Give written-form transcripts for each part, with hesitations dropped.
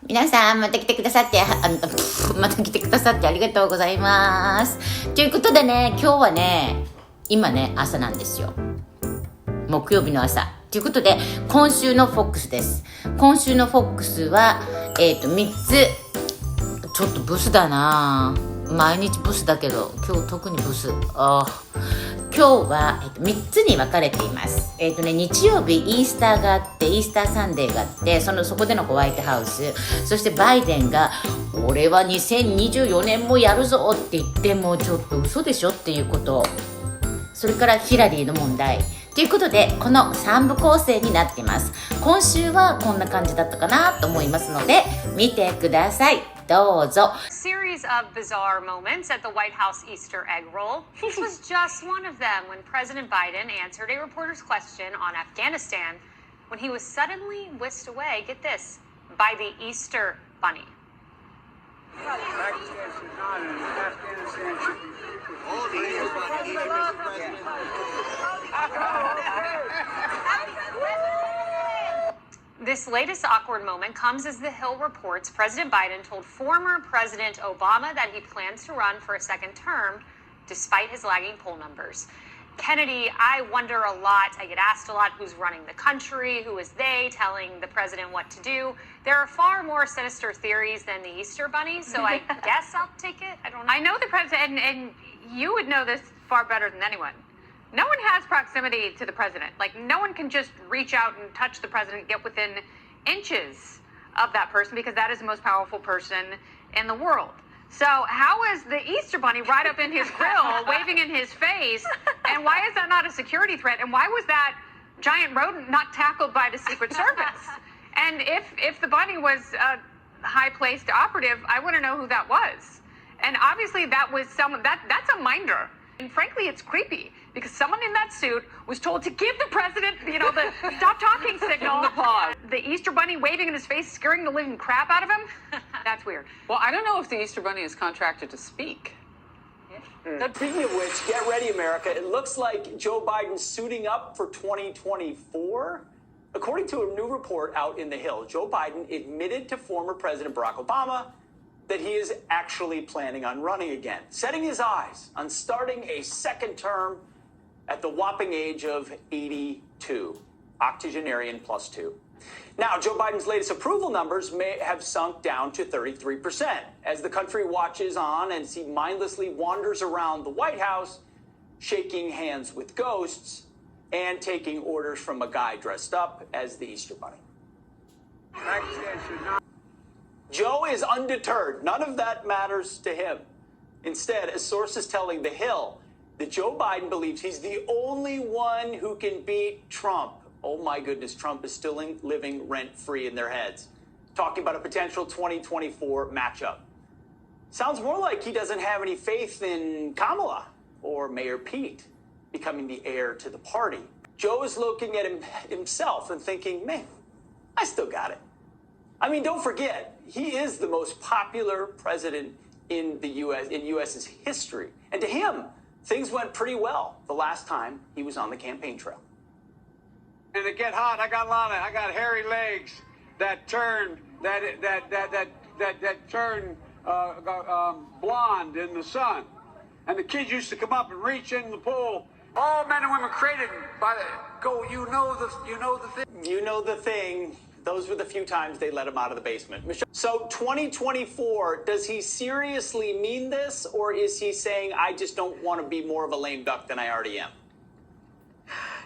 皆さんまた来てくださってまた来てくださってありがとうございます。ということでね、今日はね、今ね朝なんですよ。木曜日の朝ということで、今週のフォックスです。今週のフォックスは3つ。ちょっとブスだな、毎日ブスだけど今日特にブス。今日は、3つに分かれています。日曜日イースターがあって、イースターサンデーがあって、そこでのホワイトハウス、そしてバイデンが俺は2024年もやるぞって言って、もうちょっと嘘でしょっていうこと、それからヒラリーの問題ということで、この3部構成になっています。今週はこんな感じだったかなと思いますので見てください。どうぞ。 Series of bizarre moments at the White House Easter egg roll. This was just one of them when President Biden answered a reporter's question on Afghanistan when he was suddenly whisked away, get this, by the Easter bunny. Pakistan should not, and Afghanistan should be. All the Easter bunny, Mr. President. This latest awkward moment comes as The Hill reports President Biden told former President Obama that he plans to run for a second term despite his lagging poll numbers. Kennedy, I wonder a lot, I get asked a lot, who's running the country, who is they telling the president what to do. There are far more sinister theories than the Easter Bunny, so I guess I'll take it. I know the president, and you would know this far better than anyone. No one has proximity to the president. Like, no one can just reach out and touch the president, get within inches of that person, because that is the most powerful person in the world. So how is the Easter Bunny right up in his grill, waving in his face, and why is that not a security threat? And why was that giant rodent not tackled by the Secret Service? And if the bunny was a high-placed operative, I want to know who that was. And obviously that was someone, that's a minder. And frankly, it's creepy because someone in that suit was told to give the president, the stop talking signal. The Easter Bunny waving in his face, scaring the living crap out of him. That's weird. Well, I don't know if the Easter Bunny is contracted to speak. Speaking of which, get ready, America. It looks like Joe Biden's suiting up for 2024. According to a new report out in The Hill, Joe Biden admitted to former President Barack Obama that he is actually planning on running again, setting his eyes on starting a second term at the whopping age of 82, octogenarian plus 2. Now, Joe Biden's latest approval numbers may have sunk down to 33% as the country watches on and he mindlessly wanders around the White House, shaking hands with ghosts and taking orders from a guy dressed up as the Easter Bunny. Pakistan should not. Joe is undeterred. None of that matters to him. Instead, a source is telling The Hill that Joe Biden believes he's the only one who can beat Trump. Oh my goodness, Trump is still living rent-free in their heads. Talking about a potential 2024 matchup. Sounds more like he doesn't have any faith in Kamala or Mayor Pete becoming the heir to the party. Joe is looking at himself and thinking, man, I still got it. I mean, don't forget, he is the most popular president in the U.S.'s history. And to him, things went pretty well the last time he was on the campaign trail. And to get hot, I got hairy legs that turn blonde in the sun. And the kids used to come up and reach in the pool. All men and women created by you know the thing. You know the thing. Those were the few times they let him out of the basement. So 2024, does he seriously mean this, or is he saying, I just don't want to be more of a lame duck than I already am?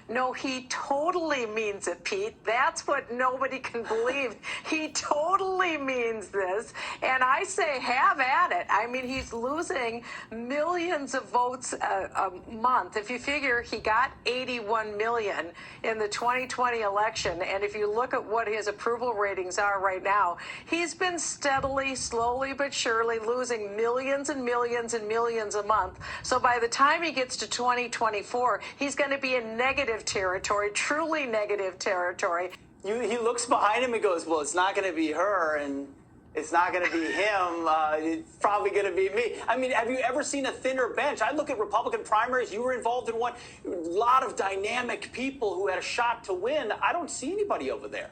No, he totally means it, Pete. That's what nobody can believe. He totally means this. And I say, have at it. I mean, he's losing millions of votes a month. If you figure he got 81 million in the 2020 election, and if you look at what his approval ratings are right now, he's been steadily, slowly but surely losing millions and millions and millions a month. So by the time he gets to 2024, he's going to be in negative territory, truly negative territory. He looks behind him and goes, well, it's not going to be her, and it's not going to be him. It's probably going to be me. I mean, have you ever seen a thinner bench? I look at Republican primaries. You were involved in one. A lot of dynamic people who had a shot to win. I don't see anybody over there.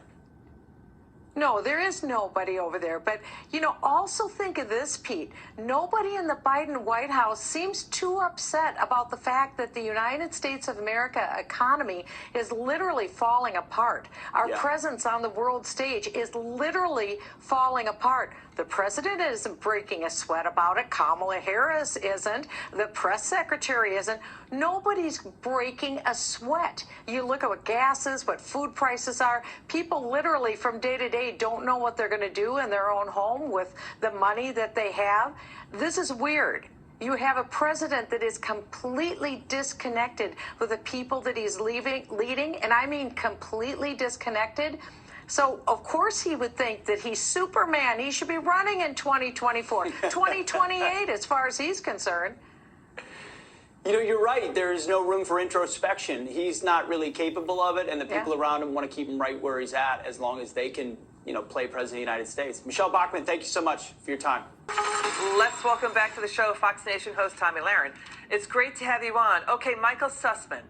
No, there is nobody over there. But, also think of this, Pete. Nobody in the Biden White House seems too upset about the fact that the United States of America economy is literally falling apart. Our presence on the world stage is literally falling apart. The president isn't breaking a sweat about it. Kamala Harris isn't. The press secretary isn't. Nobody's breaking a sweat. You look at what gas is, what food prices are. People literally from day to day don't know what they're going to do in their own home with the money that they have. This is weird. You have a president that is completely disconnected with the people that he's leading, and I mean completely disconnected. So, of course, he would think that he's Superman. He should be running in 2024, 2028, as far as he's concerned. You're right. There is no room for introspection. He's not really capable of it, and the people around him want to keep him right where he's at as long as they can, play President of the United States. Michelle Bachmann, thank you so much for your time. Let's welcome back to the show Fox Nation host Tommy Lahren. It's great to have you on. Okay, Michael Sussman.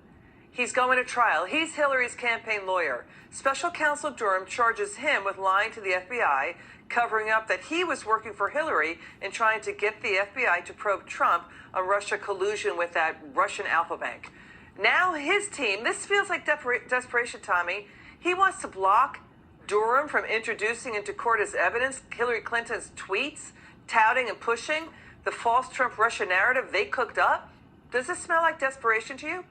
He's going to trial. He's Hillary's campaign lawyer. Special Counsel Durham charges him with lying to the FBI, covering up that he was working for Hillary and trying to get the FBI to probe Trump on Russia collusion with that Russian Alpha Bank. Now his team, this feels like desperation, Tommy. He wants to block Durham from introducing into court as evidence Hillary Clinton's tweets, touting and pushing the false Trump-Russia narrative they cooked up. Does this smell like desperation to you?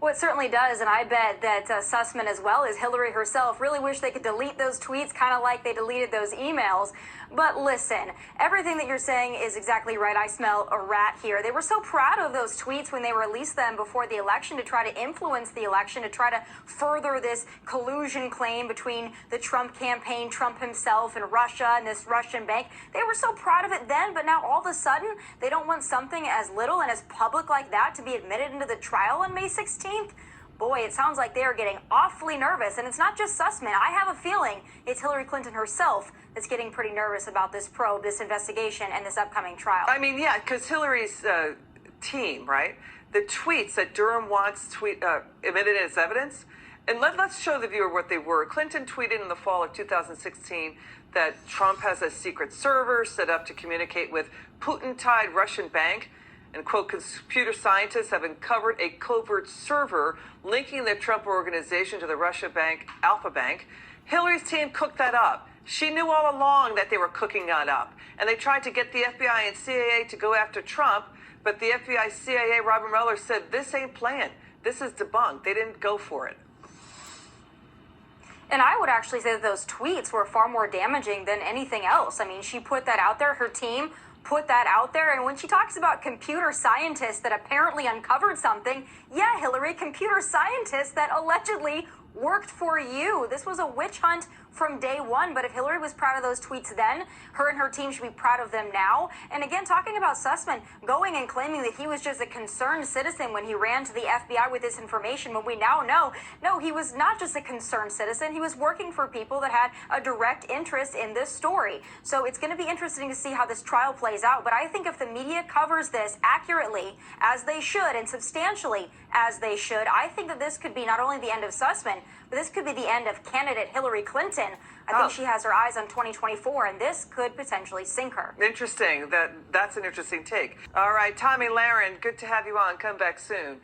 Well, it certainly does, and I bet that Sussman, as well as Hillary herself, really wish they could delete those tweets, kind of like they deleted those emails. But listen, everything that you're saying is exactly right. I smell a rat here. They were so proud of those tweets when they released them before the election to try to influence the election, to try to further this collusion claim between the Trump campaign, Trump himself, and Russia and this Russian bank. They were so proud of it then, but now all of a sudden, they don't want something as little and as public like that to be admitted into the trial on May 16th. Boy, it sounds like they are getting awfully nervous. And it's not just Sussman. I have a feeling it's Hillary Clinton herself that's getting pretty nervous about this probe, this investigation, and this upcoming trial. I mean, yeah, because Hillary's team, right? The tweets that Durham wants admitted as evidence. And let's show the viewer what they were. Clinton tweeted in the fall of 2016 that Trump has a secret server set up to communicate with Putin-tied Russian bank. And, quote, computer scientists have uncovered a covert server linking the Trump organization to the Russia bank, Alpha Bank. Hillary's team cooked that up. She knew all along that they were cooking that up. And they tried to get the FBI and CIA to go after Trump, but the FBI, CIA, Robert Mueller said, this ain't planned. This is debunked. They didn't go for it. And I would actually say that those tweets were far more damaging than anything else. I mean, she put that out there. Her team put that out there. And when she talks about computer scientists that apparently uncovered something, yeah, Hillary, computer scientists that allegedly worked for you. This was a witch hunt from day one. But if Hillary was proud of those tweets then, her and her team should be proud of them now. And again, talking about Sussman going and claiming that he was just a concerned citizen when he ran to the FBI with this information, when we now know, no, he was not just a concerned citizen. He was working for people that had a direct interest in this story. So it's going to be interesting to see how this trial plays out. But I think if the media covers this accurately, as they should, and substantially as they should, I think that this could be not only the end of Sussman, but this could be the end of candidate Hillary Clinton. I think she has her eyes on 2024, and this could potentially sink her. Interesting. That's an interesting take. All right, Tommy Lahren, good to have you on. Come back soon.